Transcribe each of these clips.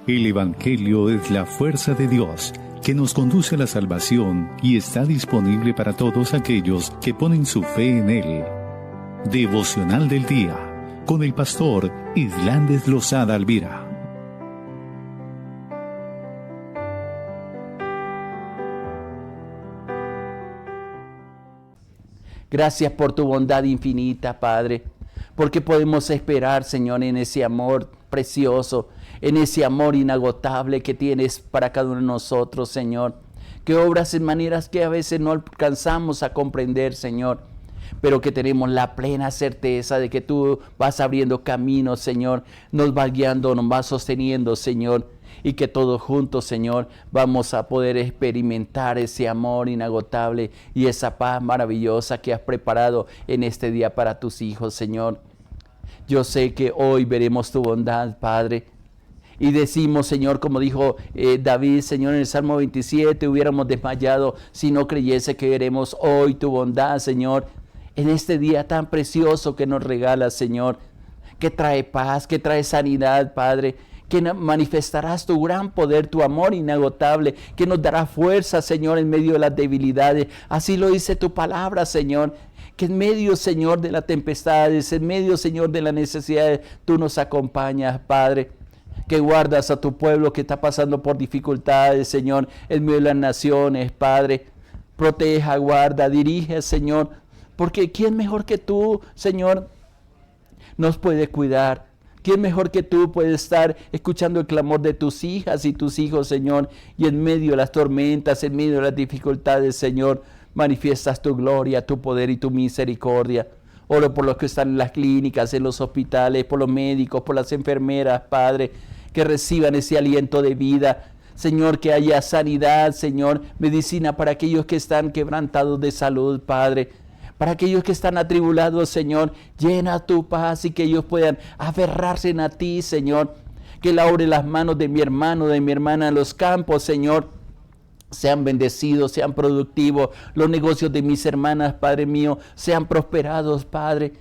El Evangelio es la fuerza de Dios que nos conduce a la salvación y está disponible para todos aquellos que ponen su fe en Él. Devocional del Día, con el pastor Islandes Lozada Alvira. Gracias por tu bondad infinita, Padre, porque podemos esperar, Señor, en ese amor precioso, en ese amor inagotable que tienes para cada uno de nosotros, Señor, que obras en maneras que a veces no alcanzamos a comprender, Señor, pero que tenemos la plena certeza de que tú vas abriendo caminos, Señor, nos vas guiando, nos vas sosteniendo, Señor, y que todos juntos, Señor, vamos a poder experimentar ese amor inagotable y esa paz maravillosa que has preparado en este día para tus hijos, Señor. Yo sé que hoy veremos tu bondad, Padre, y decimos, Señor, como dijo David, Señor, en el Salmo 27, hubiéramos desmayado si no creyese que veremos hoy tu bondad, Señor, en este día tan precioso que nos regalas, Señor, que trae paz, que trae sanidad, Padre, que manifestarás tu gran poder, tu amor inagotable, que nos dará fuerza, Señor, en medio de las debilidades. Así lo dice tu palabra, Señor, que en medio, Señor, de las tempestades, en medio, Señor, de las necesidades, tú nos acompañas, Padre, que guardas a tu pueblo que está pasando por dificultades, Señor, en medio de las naciones, Padre. Proteja, guarda, dirige, Señor, porque ¿quién mejor que tú, Señor, nos puede cuidar? ¿Quién mejor que tú puede estar escuchando el clamor de tus hijas y tus hijos, Señor? Y en medio de las tormentas, en medio de las dificultades, Señor, manifiestas tu gloria, tu poder y tu misericordia. Oro por los que están en las clínicas, en los hospitales, por los médicos, por las enfermeras, Padre, que reciban ese aliento de vida. Señor, que haya sanidad, Señor, medicina para aquellos que están quebrantados de salud, Padre. Para aquellos que están atribulados, Señor, llena tu paz y que ellos puedan aferrarse a ti, Señor. Que laure las manos de mi hermano, de mi hermana en los campos, Señor. Sean bendecidos, sean productivos. Los negocios de mis hermanas, Padre mío, sean prosperados, Padre.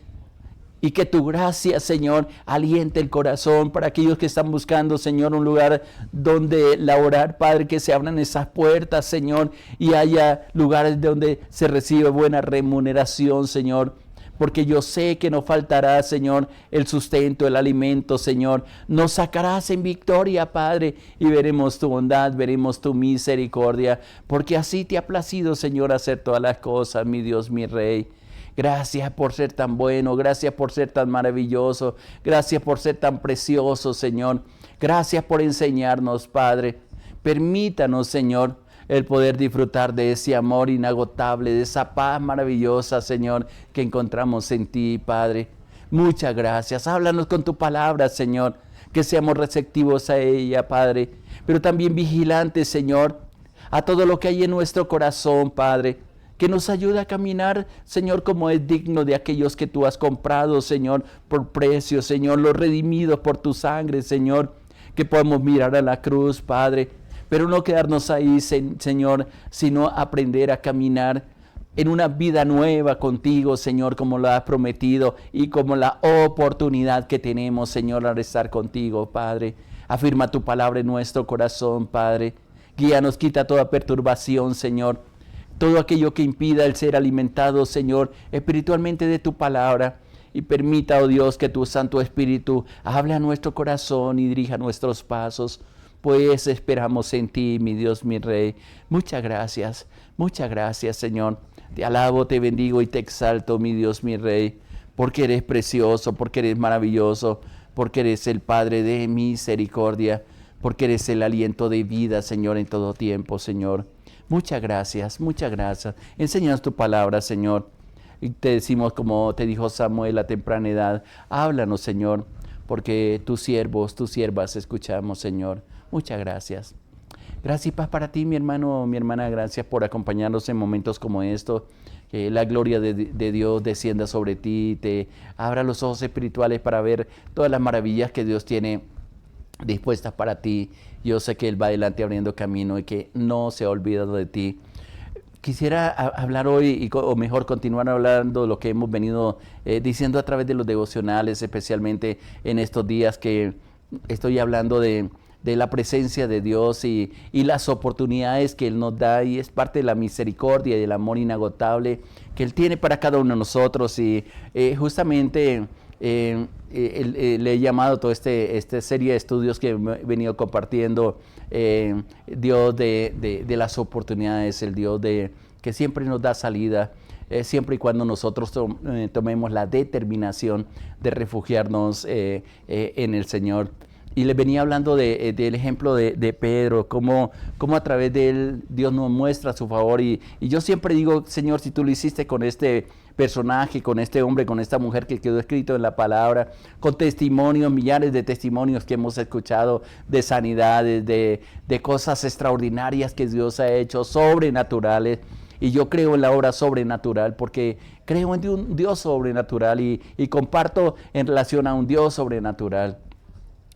Y que tu gracia, Señor, aliente el corazón para aquellos que están buscando, Señor, un lugar donde laborar, Padre, que se abran esas puertas, Señor, y haya lugares donde se recibe buena remuneración, Señor. Porque yo sé que nos faltará, Señor, el sustento, el alimento, Señor. Nos sacarás en victoria, Padre, y veremos tu bondad, veremos tu misericordia. Porque así te ha placido, Señor, hacer todas las cosas, mi Dios, mi Rey. Gracias por ser tan bueno, gracias por ser tan maravilloso, gracias por ser tan precioso, Señor. Gracias por enseñarnos, Padre. Permítanos, Señor, el poder disfrutar de ese amor inagotable, de esa paz maravillosa, Señor, que encontramos en ti, Padre. Muchas gracias. Háblanos con tu palabra, Señor, que seamos receptivos a ella, Padre, pero también vigilantes, Señor, a todo lo que hay en nuestro corazón, Padre. Que nos ayude a caminar, Señor, como es digno de aquellos que tú has comprado, Señor, por precio, Señor, los redimidos por tu sangre, Señor, que podemos mirar a la cruz, Padre, pero no quedarnos ahí, Señor, sino aprender a caminar en una vida nueva contigo, Señor, como lo has prometido y como la oportunidad que tenemos, Señor, al estar contigo, Padre. Afirma tu palabra en nuestro corazón, Padre. Guíanos, quita toda perturbación, Señor. Todo aquello que impida el ser alimentado, Señor, espiritualmente de tu palabra. Y permita, oh Dios, que tu Santo Espíritu hable a nuestro corazón y dirija nuestros pasos. Pues esperamos en ti, mi Dios, mi Rey. Muchas gracias, Señor. Te alabo, te bendigo y te exalto, mi Dios, mi Rey. Porque eres precioso, porque eres maravilloso, porque eres el Padre de misericordia, porque eres el aliento de vida, Señor, en todo tiempo, Señor. Muchas gracias, muchas gracias. Enséñanos tu palabra, Señor. Y te decimos, como te dijo Samuel a temprana edad, háblanos, Señor, porque tus siervos, tus siervas escuchamos, Señor. Muchas gracias. Gracias y paz para ti, mi hermano, mi hermana. Gracias por acompañarnos en momentos como estos. Que la gloria de Dios descienda sobre ti, te abra los ojos espirituales para ver todas las maravillas que Dios tiene dispuestas para ti. Yo sé que Él va adelante abriendo camino y que no se ha olvidado de ti. Quisiera hablar hoy, o mejor continuar hablando de lo que hemos venido diciendo a través de los devocionales, especialmente en estos días que estoy hablando de de la presencia de Dios y las oportunidades que Él nos da, y es parte de la misericordia y del amor inagotable que Él tiene para cada uno de nosotros. Y justamente le he llamado toda esta serie de estudios que he venido compartiendo, Dios de las oportunidades, el Dios que siempre nos da salida, siempre y cuando nosotros tomemos la determinación de refugiarnos en el Señor. Y les venía hablando del ejemplo de Pedro, cómo a través de él Dios nos muestra su favor. Y yo siempre digo, Señor, si tú lo hiciste con este personaje, con este hombre, con esta mujer que quedó escrito en la palabra, con testimonios, millares de testimonios que hemos escuchado de sanidades, de cosas extraordinarias que Dios ha hecho, sobrenaturales. Y yo creo en la obra sobrenatural porque creo en un Dios sobrenatural y comparto en relación a un Dios sobrenatural,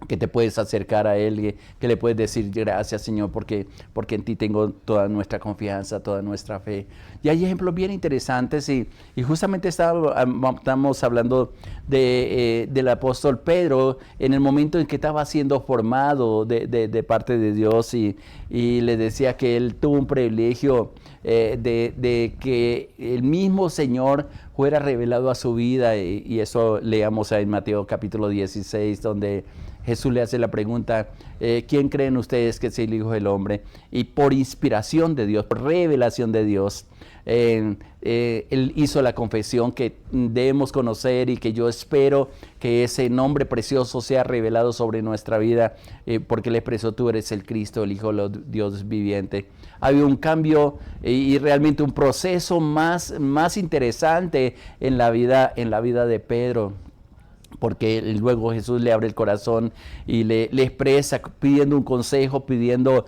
que te puedes acercar a Él, que le puedes decir gracias, Señor, porque en ti tengo toda nuestra confianza, toda nuestra fe. Y hay ejemplos bien interesantes y justamente estamos hablando del apóstol Pedro en el momento en que estaba siendo formado de parte de Dios, y le decía que él tuvo un privilegio de que el mismo Señor fuera revelado a su vida, y eso leamos en Mateo capítulo 16, donde Jesús le hace la pregunta, ¿quién creen ustedes que es el Hijo del Hombre? Y por inspiración de Dios, por revelación de Dios, él hizo la confesión que debemos conocer, y que yo espero que ese nombre precioso sea revelado sobre nuestra vida, porque le expresó: tú eres el Cristo, el Hijo de Dios viviente. Había un cambio y realmente un proceso más interesante en la vida de Pedro, porque luego Jesús le abre el corazón y le expresa pidiendo un consejo, pidiendo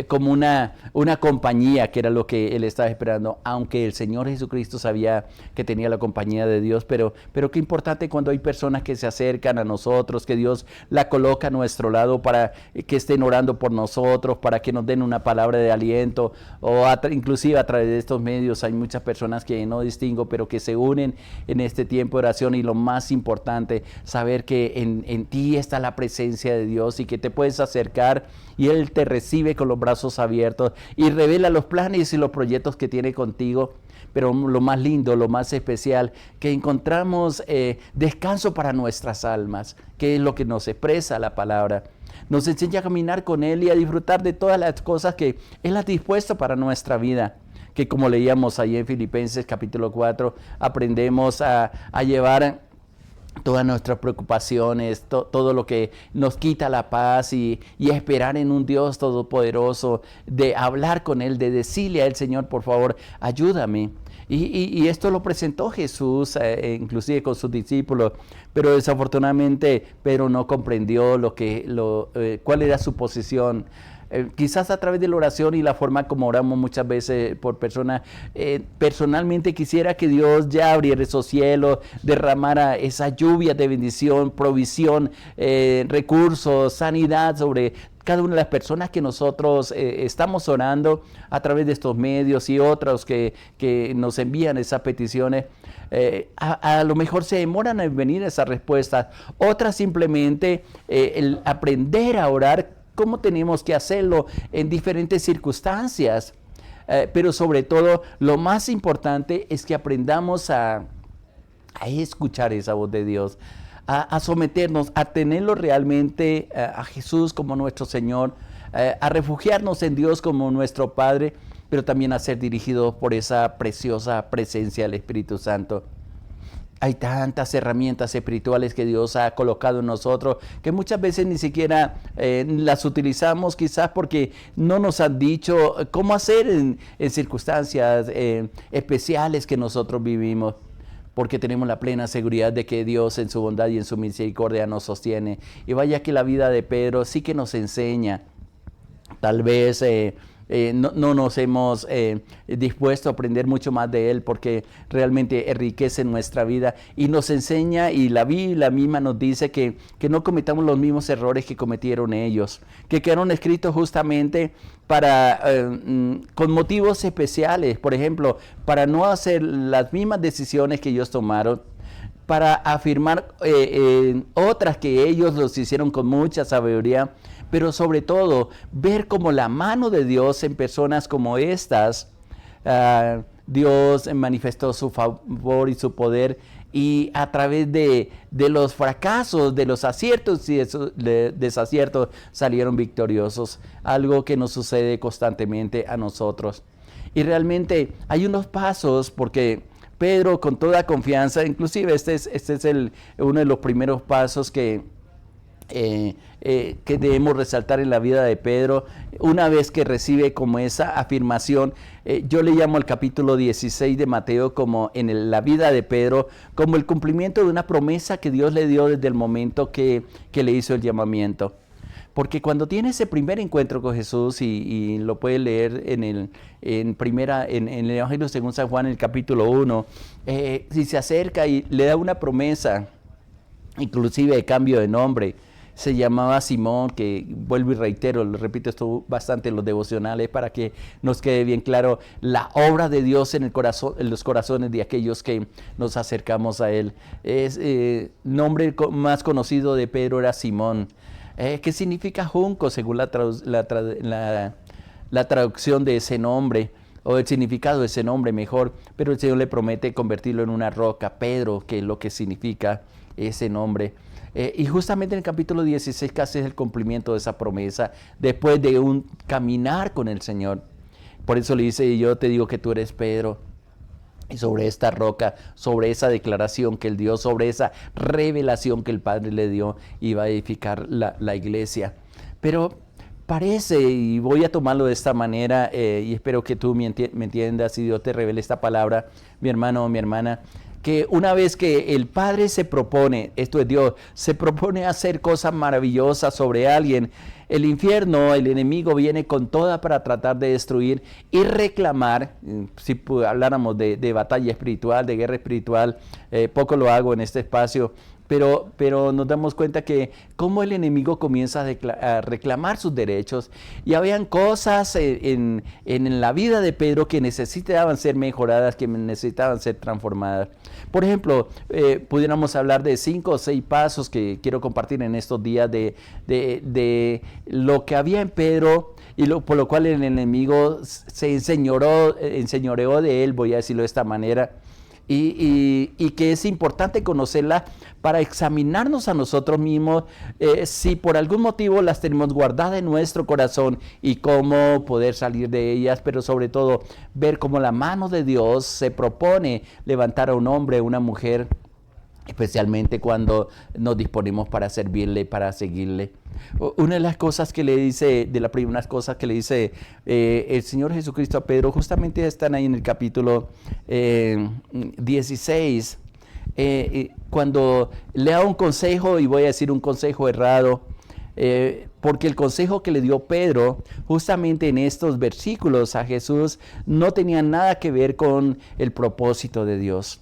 como una compañía, que era lo que él estaba esperando, aunque el Señor Jesucristo sabía que tenía la compañía de Dios. Pero qué importante cuando hay personas que se acercan a nosotros, que Dios la coloca a nuestro lado para que estén orando por nosotros, para que nos den una palabra de aliento, o inclusive a través de estos medios hay muchas personas que no distingo, pero que se unen en este tiempo de oración. Y lo más importante, saber que en ti está la presencia de Dios, y que te puedes acercar y Él te recibe con los brazos abiertos y revela los planes y los proyectos que tiene contigo. Pero lo más lindo, lo más especial, que encontramos descanso para nuestras almas, que es lo que nos expresa la palabra. Nos enseña a caminar con Él y a disfrutar de todas las cosas que Él ha dispuesto para nuestra vida, que como leíamos ahí en Filipenses capítulo 4, aprendemos a llevar todas nuestras preocupaciones, todo lo que nos quita la paz, y esperar en un Dios todopoderoso, de hablar con Él, de decirle a Él: Señor, por favor, ayúdame. Y esto lo presentó Jesús, inclusive con sus discípulos, pero desafortunadamente Pedro no comprendió cuál era su posición. Quizás a través de la oración y la forma como oramos muchas veces por personas, personalmente quisiera que Dios ya abriera esos cielos, derramara esa lluvia de bendición, provisión, recursos, sanidad sobre cada una de las personas que nosotros estamos orando a través de estos medios y otros que nos envían esas peticiones. A lo mejor se demoran en venir esas respuestas, otras simplemente el aprender a orar cómo tenemos que hacerlo en diferentes circunstancias, pero sobre todo lo más importante es que aprendamos a escuchar esa voz de Dios, a someternos, a tenerlo realmente a Jesús como nuestro Señor, a refugiarnos en Dios como nuestro Padre, pero también a ser dirigidos por esa preciosa presencia del Espíritu Santo. Hay tantas herramientas espirituales que Dios ha colocado en nosotros que muchas veces ni siquiera las utilizamos, quizás porque no nos han dicho cómo hacer en circunstancias especiales que nosotros vivimos, porque tenemos la plena seguridad de que Dios en su bondad y en su misericordia nos sostiene. Y vaya que la vida de Pedro sí que nos enseña. Tal vez no nos hemos dispuesto a aprender mucho más de él, porque realmente enriquece nuestra vida y nos enseña, y la Biblia misma nos dice que no cometamos los mismos errores que cometieron ellos, que quedaron escritos justamente para con motivos especiales. Por ejemplo, para no hacer las mismas decisiones que ellos tomaron, para afirmar otras que ellos los hicieron con mucha sabiduría, pero sobre todo ver como la mano de Dios en personas como estas, Dios manifestó su favor y su poder, y a través de los fracasos, de los aciertos y desaciertos, salieron victoriosos, algo que nos sucede constantemente a nosotros. Y realmente hay unos pasos, porque Pedro, con toda confianza, inclusive este es uno de los primeros pasos que debemos resaltar en la vida de Pedro. Una vez que recibe como esa afirmación, yo le llamo el capítulo 16 de Mateo como en la vida de Pedro, como el cumplimiento de una promesa que Dios le dio desde el momento que le hizo el llamamiento. Porque cuando tiene ese primer encuentro con Jesús, y lo puede leer en el Evangelio según San Juan, en el capítulo 1, si se acerca y le da una promesa, inclusive de cambio de nombre. Se llamaba Simón, que vuelvo y reitero, lo repito esto bastante en los devocionales para que nos quede bien claro la obra de Dios en los corazones de aquellos que nos acercamos a Él. Nombre más conocido de Pedro era Simón, que significa junco, según la traducción de ese nombre, o el significado de ese nombre mejor, pero el Señor le promete convertirlo en una roca, Pedro, que es lo que significa ese nombre. Y justamente en el capítulo 16 casi es el cumplimiento de esa promesa, después de un caminar con el Señor. Por eso le dice, yo te digo que tú eres Pedro, y sobre esta roca, sobre esa declaración que Él dio, sobre esa revelación que el Padre le dio, iba a edificar la iglesia. Pero parece, y voy a tomarlo de esta manera, y espero que tú me entiendas y Dios te revele esta palabra, mi hermano o mi hermana, que una vez que el Padre se propone, esto es Dios, se propone hacer cosas maravillosas sobre alguien, el infierno, el enemigo viene con toda para tratar de destruir y reclamar. Si habláramos de batalla espiritual, de guerra espiritual, poco lo hago en este espacio, pero nos damos cuenta que cómo el enemigo comienza a reclamar sus derechos, y habían cosas en la vida de Pedro que necesitaban ser mejoradas, que necesitaban ser transformadas. Por ejemplo, pudiéramos hablar de 5 o 6 pasos que quiero compartir en estos días de lo que había en Pedro, y por lo cual el enemigo se enseñoreó de él, voy a decirlo de esta manera. Y que es importante conocerla para examinarnos a nosotros mismos, si por algún motivo las tenemos guardadas en nuestro corazón y cómo poder salir de ellas, pero sobre todo ver cómo la mano de Dios se propone levantar a un hombre, a una mujer, especialmente cuando nos disponemos para servirle, para seguirle. Una de las cosas que le dice, de las primeras cosas que le dice el Señor Jesucristo a Pedro, justamente están ahí en el capítulo 16, cuando le da un consejo, y voy a decir un consejo errado, porque el consejo que le dio Pedro justamente en estos versículos a Jesús no tenía nada que ver con el propósito de Dios.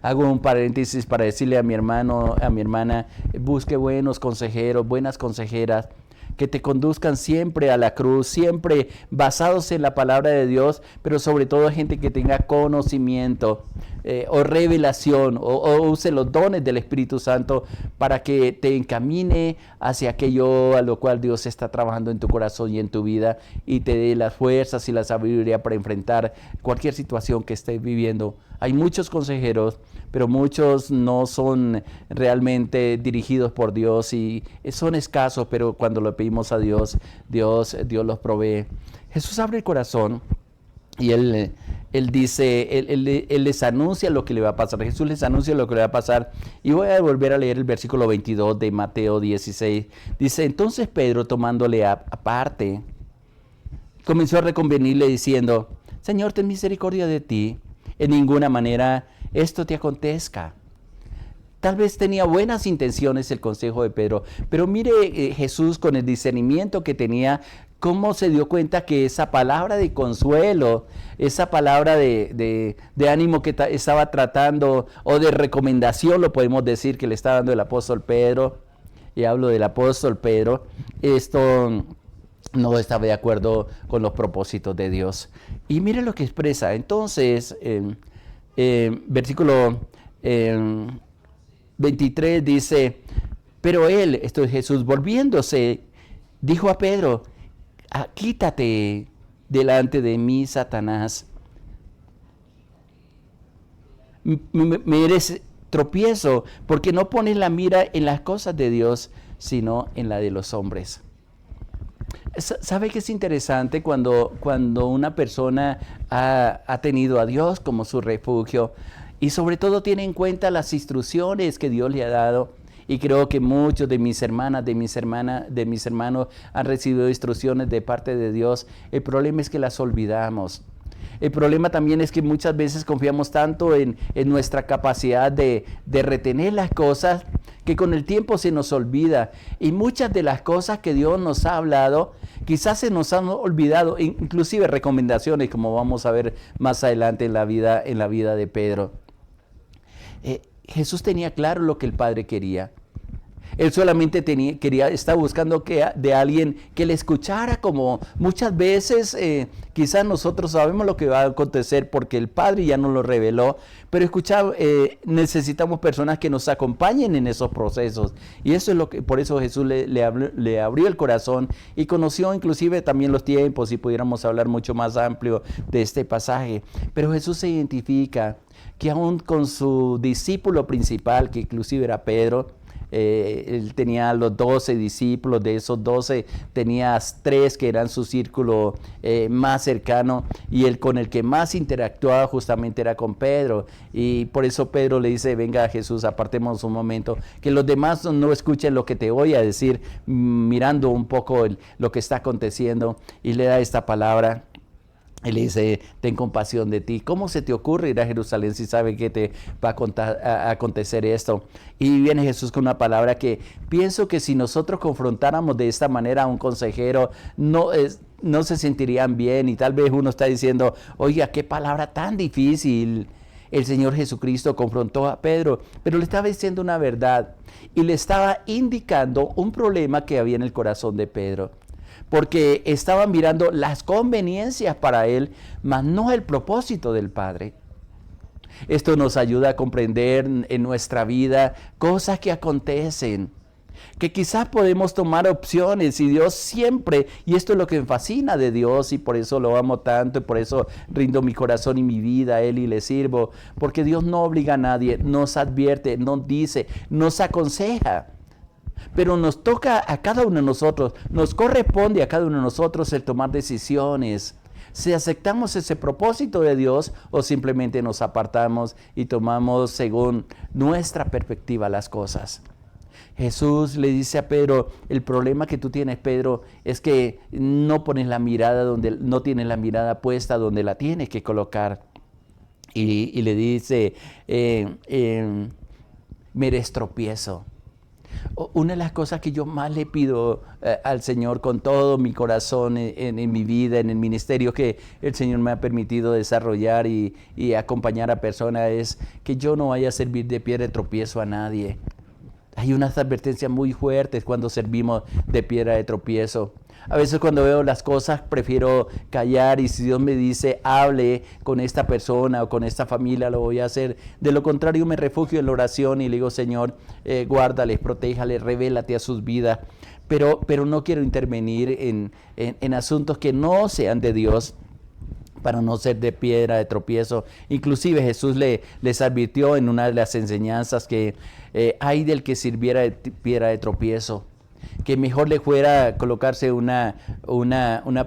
Hago un paréntesis para decirle a mi hermano, a mi hermana, busque buenos consejeros, buenas consejeras, que te conduzcan siempre a la cruz, siempre basados en la palabra de Dios, pero sobre todo gente que tenga conocimiento o revelación, o use los dones del Espíritu Santo para que te encamine hacia aquello a lo cual Dios está trabajando en tu corazón y en tu vida, y te dé las fuerzas y la sabiduría para enfrentar cualquier situación que estés viviendo. Hay muchos consejeros, pero muchos no son realmente dirigidos por Dios y son escasos, pero cuando lo pedimos a Dios, Dios los provee. Jesús abre el corazón y Él dice, Él les anuncia lo que le va a pasar. Jesús les anuncia lo que le va a pasar. Y voy a volver a leer el versículo 22 de Mateo 16. Dice, entonces Pedro, tomándole aparte, comenzó a reconvenirle diciendo, Señor, ten misericordia de ti. En ninguna manera esto te acontezca. Tal vez tenía buenas intenciones el consejo de Pedro, pero mire Jesús, con el discernimiento que tenía, cómo se dio cuenta que esa palabra de consuelo, esa palabra de ánimo que estaba tratando, o de recomendación, lo podemos decir, que le estaba dando el apóstol Pedro, y hablo del apóstol Pedro, esto no estaba de acuerdo con los propósitos de Dios. Y mire lo que expresa. Entonces, versículo 23 dice, pero él, esto es Jesús, volviéndose, dijo a Pedro, quítate delante de mí, Satanás. Me eres tropiezo, porque no pones la mira en las cosas de Dios, sino en la de los hombres. ¿Sabe qué es interesante cuando una persona ha tenido a Dios como su refugio y sobre todo tiene en cuenta las instrucciones que Dios le ha dado? Y creo que muchos de mis hermanas, de mis hermanos han recibido instrucciones de parte de Dios. El problema es que las olvidamos. El problema también es que muchas veces confiamos tanto en nuestra capacidad de retener las cosas que con el tiempo se nos olvida. Y muchas de las cosas que Dios nos ha hablado, quizás se nos han olvidado, inclusive recomendaciones, como vamos a ver más adelante en la vida de Pedro. Jesús tenía claro lo que el Padre quería. Él solamente estaba buscando de alguien que le escuchara, como muchas veces quizás nosotros sabemos lo que va a acontecer porque el Padre ya nos lo reveló, pero necesitamos personas que nos acompañen en esos procesos. Y eso es por eso Jesús le abrió el corazón y conoció inclusive también los tiempos, y pudiéramos hablar mucho más amplio de este pasaje. Pero Jesús se identifica que aún con su discípulo principal, que inclusive era Pedro, él tenía los 12 discípulos, de esos 12 tenía 3 que eran su círculo más cercano, y el con el que más interactuaba justamente era con Pedro, y por eso Pedro le dice, venga Jesús, apartemos un momento, que los demás no escuchen lo que te voy a decir, mirando un poco lo que está aconteciendo, y le da esta palabra. Él le dice, ten compasión de ti. ¿Cómo se te ocurre ir a Jerusalén si sabe que te va a acontecer esto? Y viene Jesús con una palabra que pienso que si nosotros confrontáramos de esta manera a un consejero, no se sentirían bien. Y tal vez uno está diciendo, oiga, qué palabra tan difícil. El Señor Jesucristo confrontó a Pedro, pero le estaba diciendo una verdad y le estaba indicando un problema que había en el corazón de Pedro. Porque estaban mirando las conveniencias para él, mas no el propósito del Padre. Esto nos ayuda a comprender en nuestra vida cosas que acontecen, que quizás podemos tomar opciones, y Dios siempre, y esto es lo que me fascina de Dios, y por eso lo amo tanto, y por eso rindo mi corazón y mi vida a Él y le sirvo, porque Dios no obliga a nadie, nos advierte, nos dice, nos aconseja. Pero nos toca a cada uno de nosotros, nos corresponde a cada uno de nosotros el tomar decisiones. Si aceptamos ese propósito de Dios o simplemente nos apartamos y tomamos según nuestra perspectiva las cosas. Jesús le dice a Pedro, el problema que tú tienes, Pedro, es que no tienes la mirada puesta donde la tienes que colocar. Y le dice, me eres tropiezo. Una de las cosas que yo más le pido al Señor con todo mi corazón en mi vida, en el ministerio que el Señor me ha permitido desarrollar y acompañar a personas, es que yo no vaya a servir de piedra de tropiezo a nadie. Hay unas advertencias muy fuertes cuando servimos de piedra de tropiezo. A veces cuando veo las cosas prefiero callar, y si Dios me dice hable con esta persona o con esta familia, lo voy a hacer. De lo contrario me refugio en la oración y le digo, Señor, guárdales, protéjales, revélate a sus vidas. Pero no quiero intervenir en asuntos que no sean de Dios, para no ser de piedra de tropiezo. Inclusive Jesús les advirtió en una de las enseñanzas que hay del que sirviera de piedra de tropiezo, que mejor le fuera colocarse una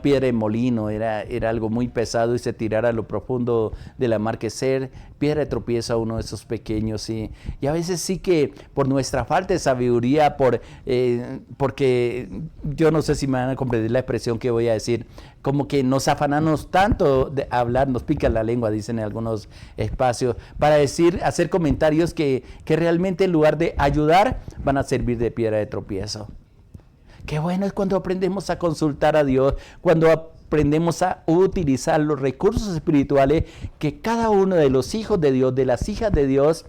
piedra de molino, era algo muy pesado, y se tirara a lo profundo de la mar, que ser piedra de tropiezo a uno de esos pequeños. Y a veces sí que por nuestra falta de sabiduría, porque yo no sé si me van a comprender la expresión que voy a decir, como que nos afanamos tanto de hablar, nos pica la lengua, dicen en algunos espacios, para hacer comentarios que realmente en lugar de ayudar van a servir de piedra de tropiezo. Qué bueno es cuando aprendemos a consultar a Dios, cuando aprendemos a utilizar los recursos espirituales que cada uno de los hijos de Dios, de las hijas de Dios,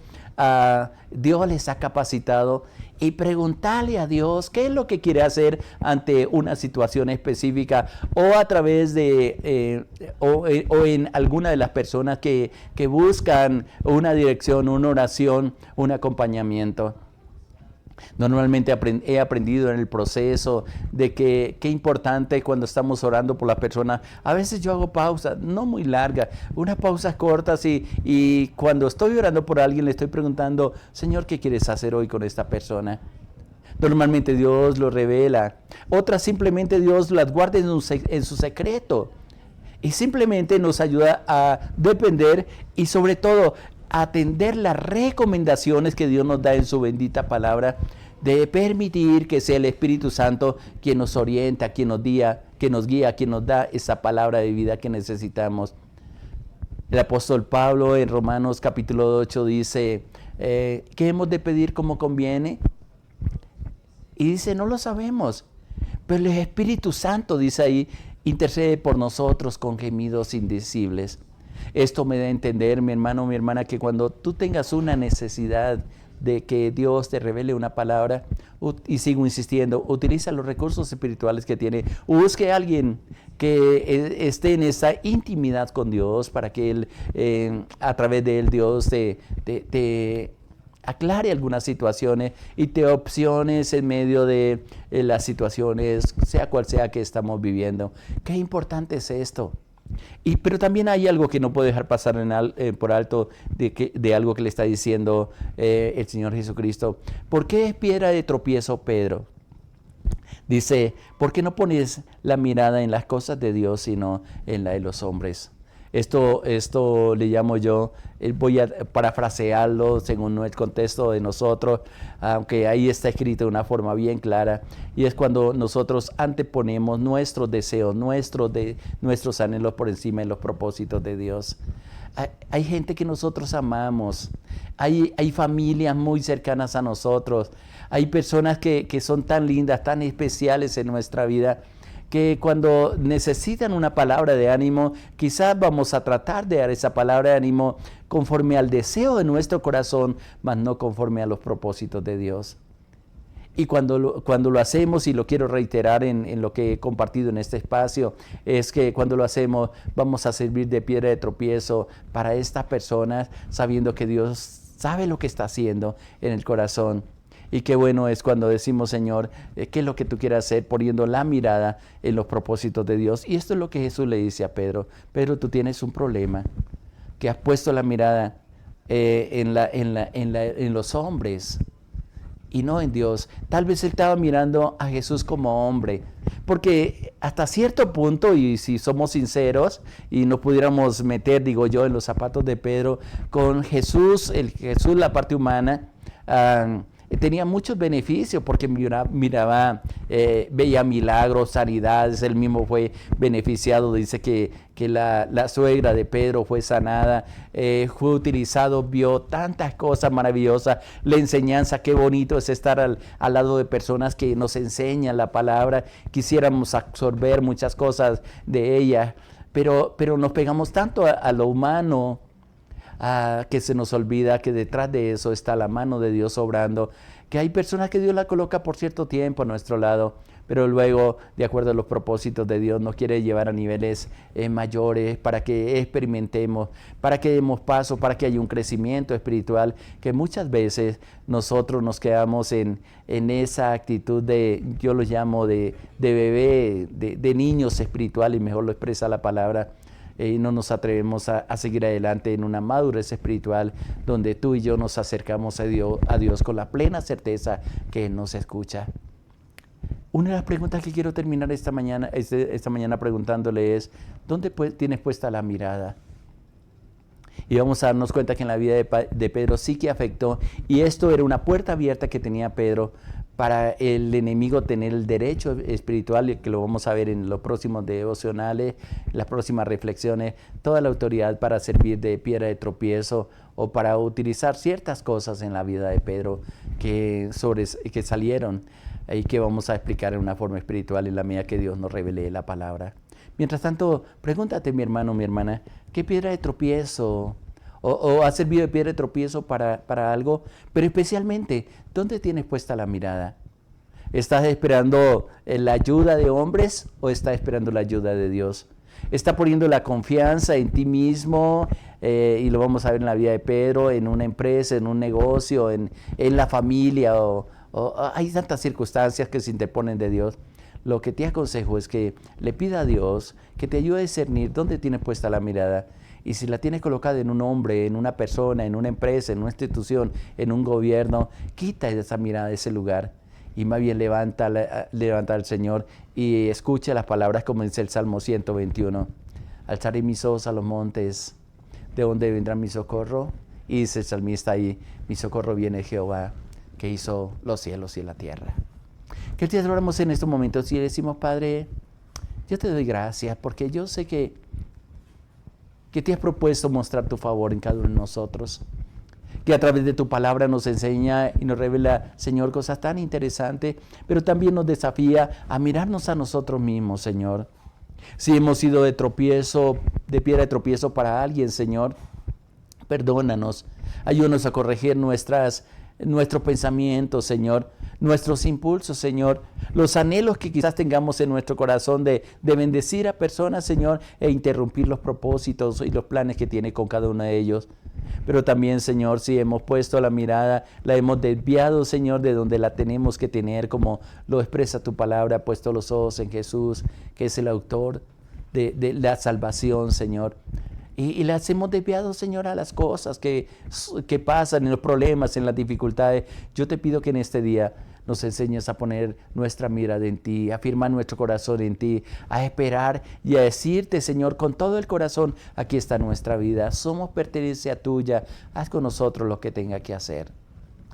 Dios les ha capacitado, y preguntarle a Dios qué es lo que quiere hacer ante una situación específica o a través de, o en alguna de las personas que buscan una dirección, una oración, un acompañamiento. Normalmente he aprendido en el proceso de que qué importante cuando estamos orando por las personas. A veces yo hago pausas, no muy largas, unas pausas cortas y cuando estoy orando por alguien le estoy preguntando, Señor, ¿qué quieres hacer hoy con esta persona? Normalmente Dios lo revela. Otras simplemente Dios las guarda en su secreto. Y simplemente nos ayuda a depender y sobre todo atender las recomendaciones que Dios nos da en su bendita palabra, de permitir que sea el Espíritu Santo quien nos orienta, quien nos guía, quien nos da esa palabra de vida que necesitamos. El apóstol Pablo en Romanos capítulo 8 dice, ¿qué hemos de pedir como conviene? Y dice, no lo sabemos, pero el Espíritu Santo, dice ahí, intercede por nosotros con gemidos indecibles. Esto me da a entender, mi hermano, mi hermana, que cuando tú tengas una necesidad de que Dios te revele una palabra, y sigo insistiendo, utiliza los recursos espirituales que tiene. Busque a alguien que esté en esa intimidad con Dios para que Él, a través de Él, Dios te aclare algunas situaciones y te opciones en medio de las situaciones, sea cual sea que estamos viviendo. Qué importante es esto. Pero también hay algo que no puedo dejar pasar por alto de algo que le está diciendo el Señor Jesucristo. ¿Por qué es piedra de tropiezo Pedro? Dice, ¿por qué no pones la mirada en las cosas de Dios sino en la de los hombres? Esto le llamo yo, voy a parafrasearlo según el contexto de nosotros, aunque ahí está escrito de una forma bien clara, y es cuando nosotros anteponemos nuestros deseos, nuestros anhelos por encima de los propósitos de Dios. Hay gente que nosotros amamos, hay familias muy cercanas a nosotros, hay personas que son tan lindas, tan especiales en nuestra vida, que cuando necesitan una palabra de ánimo, quizás vamos a tratar de dar esa palabra de ánimo conforme al deseo de nuestro corazón, mas no conforme a los propósitos de Dios. Y cuando lo hacemos, y lo quiero reiterar en lo que he compartido en este espacio, es que cuando lo hacemos vamos a servir de piedra de tropiezo para estas personas, sabiendo que Dios sabe lo que está haciendo en el corazón. Y qué bueno es cuando decimos, Señor, ¿qué es lo que tú quieres hacer? Poniendo la mirada en los propósitos de Dios. Y esto es lo que Jesús le dice a Pedro. Pedro, tú tienes un problema, que has puesto la mirada en los hombres y no en Dios. Tal vez él estaba mirando a Jesús como hombre, porque hasta cierto punto, y si somos sinceros y nos pudiéramos meter, digo yo, en los zapatos de Pedro, con Jesús, la parte humana, tenía muchos beneficios porque veía milagros, sanidades. Él mismo fue beneficiado. Dice que la suegra de Pedro fue sanada, fue utilizado, vio tantas cosas maravillosas, la enseñanza. Qué bonito es estar al lado de personas que nos enseñan la palabra. Quisiéramos absorber muchas cosas de ella, pero nos pegamos tanto a lo humano, que se nos olvida que detrás de eso está la mano de Dios obrando, que hay personas que Dios la coloca por cierto tiempo a nuestro lado, pero luego, de acuerdo a los propósitos de Dios, nos quiere llevar a niveles mayores para que experimentemos, para que demos paso, para que haya un crecimiento espiritual, que muchas veces nosotros nos quedamos en esa actitud yo lo llamo de bebé, de niños espirituales, mejor lo expresa la palabra. Y no nos atrevemos a seguir adelante en una madurez espiritual donde tú y yo nos acercamos a Dios con la plena certeza que Él nos escucha. Una de las preguntas que quiero terminar esta mañana preguntándole es, ¿dónde tienes puesta la mirada? Y vamos a darnos cuenta que en la vida de Pedro sí que afectó, y esto era una puerta abierta que tenía Pedro para el enemigo tener el derecho espiritual, que lo vamos a ver en los próximos devocionales, las próximas reflexiones, toda la autoridad para servir de piedra de tropiezo o para utilizar ciertas cosas en la vida de Pedro que salieron y que vamos a explicar en una forma espiritual en la medida que Dios nos revele la palabra. Mientras tanto, pregúntate, mi hermano, mi hermana, ¿qué piedra de tropiezo o ha servido de piedra de tropiezo para algo, pero especialmente, ¿dónde tienes puesta la mirada? ¿Estás esperando la ayuda de hombres o estás esperando la ayuda de Dios? ¿Está poniendo la confianza en ti mismo? Y lo vamos a ver en la vida de Pedro, en una empresa, en un negocio, en la familia, hay tantas circunstancias que se interponen de Dios. Lo que te aconsejo es que le pida a Dios que te ayude a discernir dónde tienes puesta la mirada. Y si la tienes colocada en un hombre, en una persona, en una empresa, en una institución, en un gobierno, quita esa mirada de ese lugar y más bien levanta al Señor y escucha las palabras como dice el Salmo 121. Alzaré mis ojos a los montes, ¿de dónde vendrá mi socorro? Y dice el salmista ahí, mi socorro viene de Jehová, que hizo los cielos y la tierra. Que te adoramos en estos momentos y le decimos, Padre, yo te doy gracias porque yo sé que te has propuesto mostrar tu favor en cada uno de nosotros, que a través de tu palabra nos enseña y nos revela, Señor, cosas tan interesantes, pero también nos desafía a mirarnos a nosotros mismos, Señor. Si hemos sido de tropiezo, de piedra de tropiezo para alguien, Señor, perdónanos, ayúdanos a corregir nuestros pensamientos, Señor, nuestros impulsos, Señor, los anhelos que quizás tengamos en nuestro corazón de bendecir a personas, Señor, e interrumpir los propósitos y los planes que tiene con cada uno de ellos. Pero también, Señor, si hemos puesto la mirada, la hemos desviado, Señor, de donde la tenemos que tener, como lo expresa tu palabra, puesto los ojos en Jesús, que es el autor de la salvación, Señor. Y las hemos desviado, Señor, a las cosas que pasan, en los problemas, en las dificultades. Yo te pido que en este día nos enseñes a poner nuestra mirada en ti, a firmar nuestro corazón en ti, a esperar y a decirte, Señor, con todo el corazón, aquí está nuestra vida, somos pertenencia tuya, haz con nosotros lo que tenga que hacer.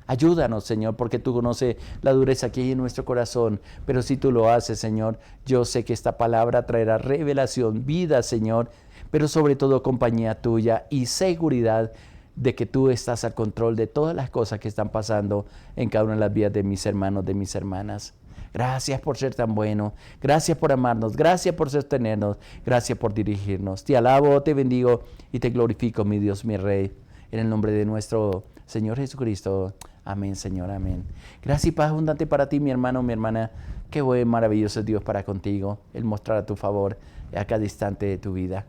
Ayúdanos, Señor, porque tú conoces la dureza que hay en nuestro corazón, pero si tú lo haces, Señor, yo sé que esta palabra traerá revelación, vida, Señor, pero sobre todo compañía tuya y seguridad de que tú estás al control de todas las cosas que están pasando en cada una de las vidas de mis hermanos, de mis hermanas. Gracias por ser tan bueno, gracias por amarnos, gracias por sostenernos, gracias por dirigirnos. Te alabo, te bendigo y te glorifico, mi Dios, mi Rey, en el nombre de nuestro Señor Jesucristo. Amén, Señor, amén. Gracias y paz abundante para ti, mi hermano, mi hermana. Qué buen, maravilloso es Dios para contigo, el mostrar a tu favor a cada instante de tu vida.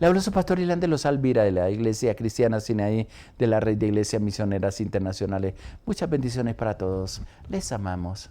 Le hablo su pastor Ilan de los Alvira de la Iglesia Cristiana Sinaí de la Red de Iglesias Misioneras Internacionales. Muchas bendiciones para todos. Les amamos.